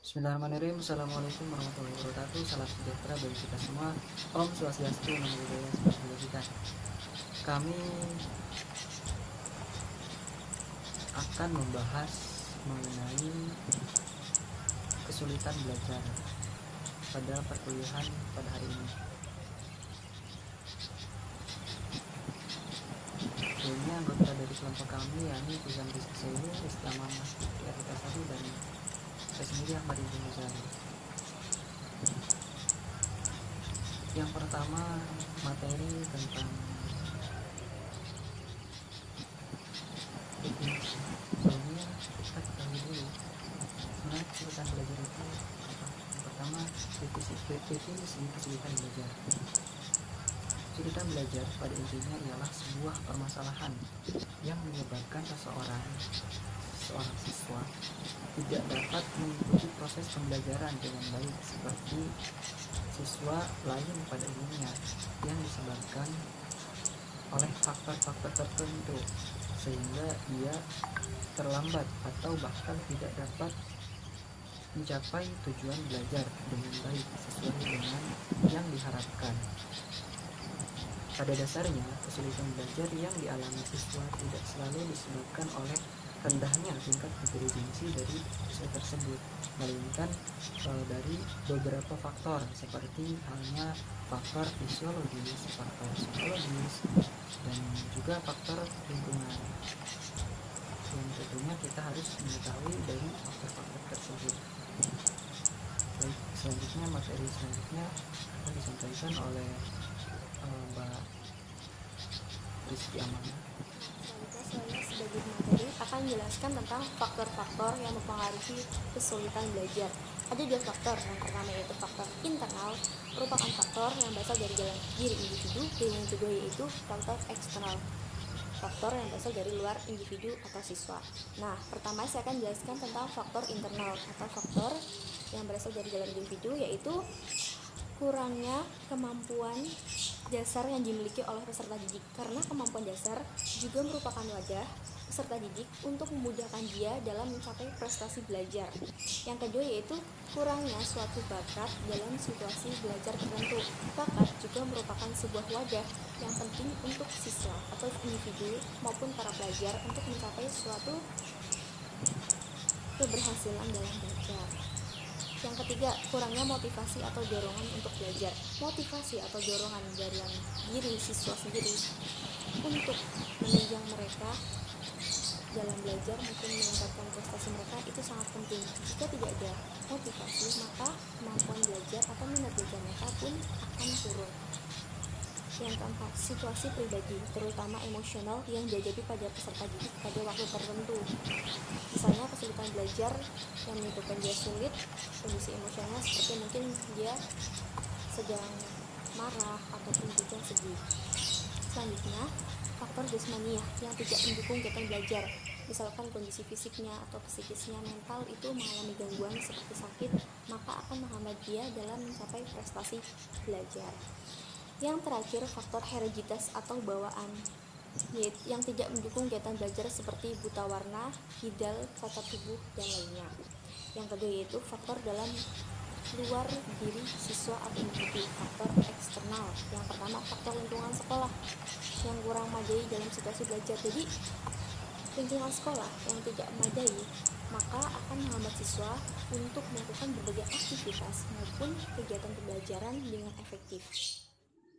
Bismillahirrahmanirrahim. Assalamualaikum warahmatullahi wabarakatuh. Salam sejahtera bagi kita semua. Om Swastiastu, Namo Buddhaya, Salam kebajikan. Kami akan membahas mengenai kesulitan belajar pada perkuliahan pada hari ini. Ini anggota dari kelompok kami, yakni Tizam Rizky, Islaman RK 1 dan saya sendiri Ahmad Ibn Muzani. Yang pertama, materi tentang definisi. Sebelumnya kita ketahui dulu sebenarnya kesulitan belajar itu apa. Yang pertama, definisi kesulitan belajar. Kesulitan belajar pada intinya ialah sebuah permasalahan yang menyebabkan seorang siswa tidak dapat mengikuti proses pembelajaran dengan baik seperti siswa lain pada umumnya, yang disebabkan oleh faktor-faktor tertentu sehingga ia terlambat atau bahkan tidak dapat mencapai tujuan belajar dengan baik sesuai dengan yang diharapkan. Pada dasarnya, kesulitan belajar yang dialami siswa tidak selalu disebabkan oleh rendahnya tingkat intelijensi dari siswa tersebut, melainkan dari beberapa faktor seperti halnya faktor fisiologis, faktor psikologis, dan juga faktor lingkungan. Yang tentunya kita harus mengetahui dari faktor-faktor tersebut. Baik, selanjutnya materi selanjutnya akan disampaikan oleh Mbak Rizky Amana. Selanjutnya saya sebagai materi akan menjelaskan tentang faktor-faktor yang mempengaruhi kesulitan belajar. Ada dua faktor. Yang pertama yaitu faktor internal, merupakan faktor yang berasal dari dalam diri individu, dan yang kedua yaitu faktor eksternal, faktor yang berasal dari luar individu atau siswa. Nah, pertama saya akan menjelaskan tentang faktor internal atau faktor yang berasal dari dalam individu, yaitu kurangnya kemampuan dasar yang dimiliki oleh peserta didik, karena kemampuan dasar juga merupakan wadah peserta didik untuk memudahkan dia dalam mencapai prestasi belajar. Yang kedua yaitu kurangnya suatu bakat dalam situasi belajar tertentu. Bakat juga merupakan sebuah wadah yang penting untuk siswa atau individu maupun para pelajar untuk mencapai suatu keberhasilan dalam belajar. Yang ketiga, kurangnya motivasi atau dorongan untuk belajar. Motivasi atau dorongan dari diri siswa sendiri untuk menunjang mereka dalam belajar maupun meningkatkan prestasi mereka itu sangat penting. Jika tidak ada motivasi, maka kemampuan belajar atau minat belajar mereka pun akan turun. Yang keempat, situasi pribadi, terutama emosional yang dihadapi pada peserta didik pada waktu tertentu. Misalnya kesulitan belajar yang menyebabkan dia sulit, kondisi emosional seperti mungkin dia sedang marah ataupun juga sedih. Selanjutnya, faktor jasmania yang tidak mendukung kegiatan belajar. Misalkan kondisi fisiknya atau psikisnya, mental itu mengalami gangguan seperti sakit, maka akan menghambat dia dalam mencapai prestasi belajar. Yang terakhir, faktor hereditasi atau bawaan yang tidak mendukung kegiatan belajar seperti buta warna, kidal, tata tubuh, dan lainnya. Yang kedua yaitu faktor dalam luar diri siswa atau individu, faktor eksternal. Yang pertama, faktor lingkungan sekolah yang kurang memadai dalam situasi belajar. Jadi lingkungan sekolah yang tidak memadai maka akan menghambat siswa untuk melakukan berbagai aktivitas maupun kegiatan pembelajaran dengan efektif.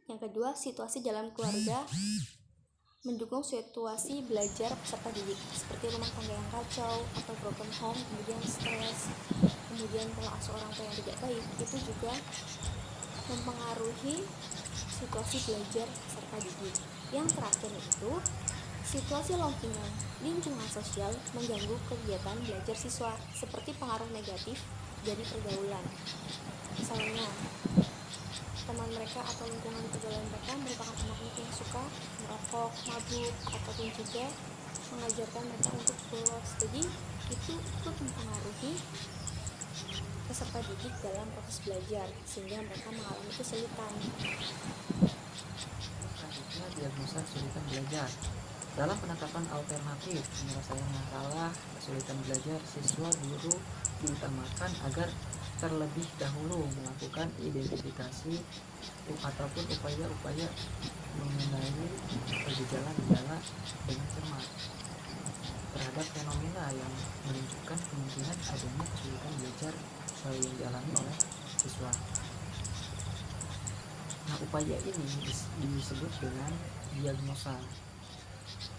Yang kedua, situasi dalam keluarga mendukung situasi belajar peserta didik seperti rumah tangga yang kacau atau broken home, kemudian stres, kemudian pola asuh orang tua yang tidak baik, itu juga mempengaruhi situasi belajar peserta didik. Yang terakhir itu situasi lingkungan sosial mengganggu kegiatan belajar siswa seperti pengaruh negatif dari pergaulan. Misalnya teman mereka atau lingkungan pergaulan mereka merupakan anak-anak yang suka merokok, mabuk, ataupun juga mengajarkan mereka untuk bolos. Jadi itu ikut mempengaruhi peserta didik dalam proses belajar sehingga mereka mengalami kesulitan. Selanjutnya, diagnosa kesulitan belajar. Dalam penetapan alternatif penyelesaian masalah kesulitan belajar siswa, guru, diutamakan agar terlebih dahulu melakukan identifikasi ataupun upaya-upaya mengenai gejala-gejala dengan cermat terhadap fenomena yang menunjukkan kemungkinan adanya kesulitan belajar yang dialami oleh siswa. Nah, upaya ini disebut dengan diagnosa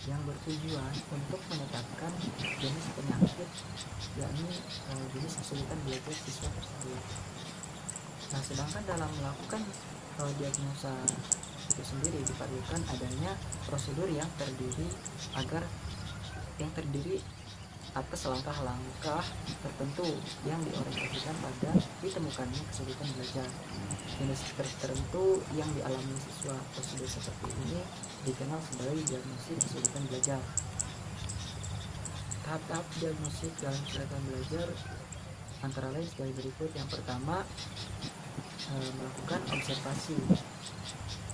yang bertujuan untuk menetapkan jenis penyakit, yakni jenis kesulitan belajar siswa tersebut. Nah, sedangkan dalam melakukan diagnosa itu sendiri diperlukan adanya prosedur yang terdiri atas langkah-langkah tertentu yang diorientasikan pada ditemukannya kesulitan belajar jenis tertentu yang dialami siswa. Prosedur seperti ini dikenal sebagai diagnosis kesulitan belajar. Tahap-tahap diagnosis dalam kesulitan belajar antara lain sebagai berikut. Yang pertama, melakukan observasi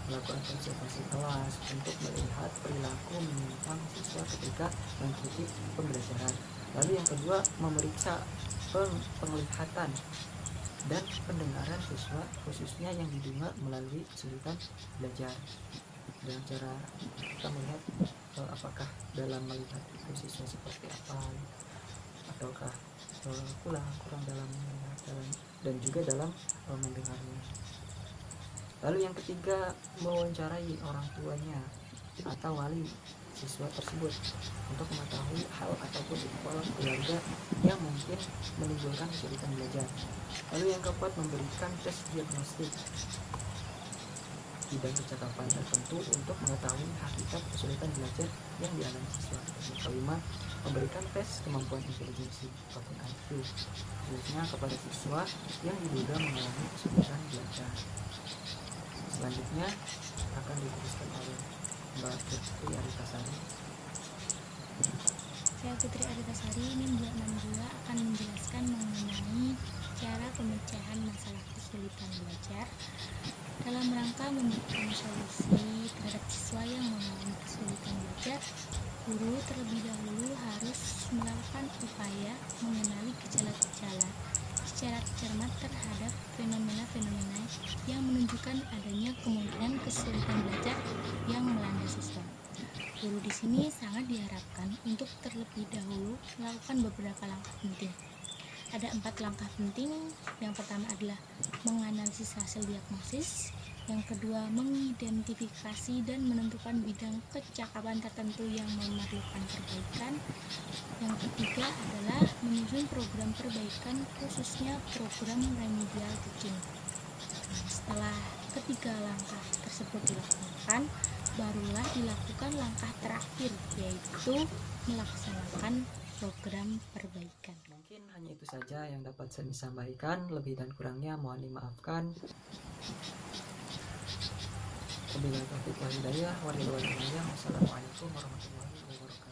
kelas untuk melihat perilaku menyimpang siswa ketika mengikuti pembelajaran. Lalu yang kedua, memeriksa penglihatan dan pendengaran siswa, khususnya yang didengar melalui kesulitan belajar. Dengan cara kita melihat apakah dalam melihat itu siswa seperti apa, ataukah kurang dalam melihat dan juga dalam mendengarnya. Lalu yang ketiga, mewawancarai orang tuanya atau wali siswa tersebut untuk mengetahui hal ataupun ikhwal keluarga yang mungkin menimbulkan kesulitan belajar. Lalu yang keempat, memberikan tes diagnostik bidang kecakapan tertentu untuk mengetahui hakikat kesulitan belajar yang dialami siswa. Yang kelima, memberikan tes kemampuan intelijensi ataupun IQ khususnya kepada siswa yang diduga mengalami kesulitan belajar. Selanjutnya akan diteruskan oleh Mbak Putri Aritasari. Saya Putri Aritasari, NIM 262 akan menjelaskan mengenai cara pemecahan masalah kesulitan belajar dalam rangka memberikan solusi terhadap siswa yang mengalami kesulitan belajar. Guru terlebih dahulu harus melakukan upaya mengenali gejala-gejala secara cermat terhadap fenomena-fenomena yang menunjukkan adanya kemungkinan kesulitan belajar yang melanda siswa. Guru di sini sangat diharapkan untuk terlebih dahulu melakukan beberapa langkah penting. Ada 4 langkah penting. Yang pertama adalah menganalisis hasil diagnosis. Yang kedua, mengidentifikasi dan menentukan bidang kecakapan tertentu yang memerlukan perbaikan. Yang ketiga adalah menyusun program perbaikan, khususnya program remedial teaching. Setelah ketiga langkah tersebut dilakukan, barulah dilakukan langkah terakhir, yaitu melaksanakan program perbaikan. Mungkin hanya itu saja yang dapat saya sampaikan. Lebih dan kurangnya mohon dimaafkan. Wabillahi taufiq wal hidayah. Wassalamualaikum warahmatullahi wabarakatuh.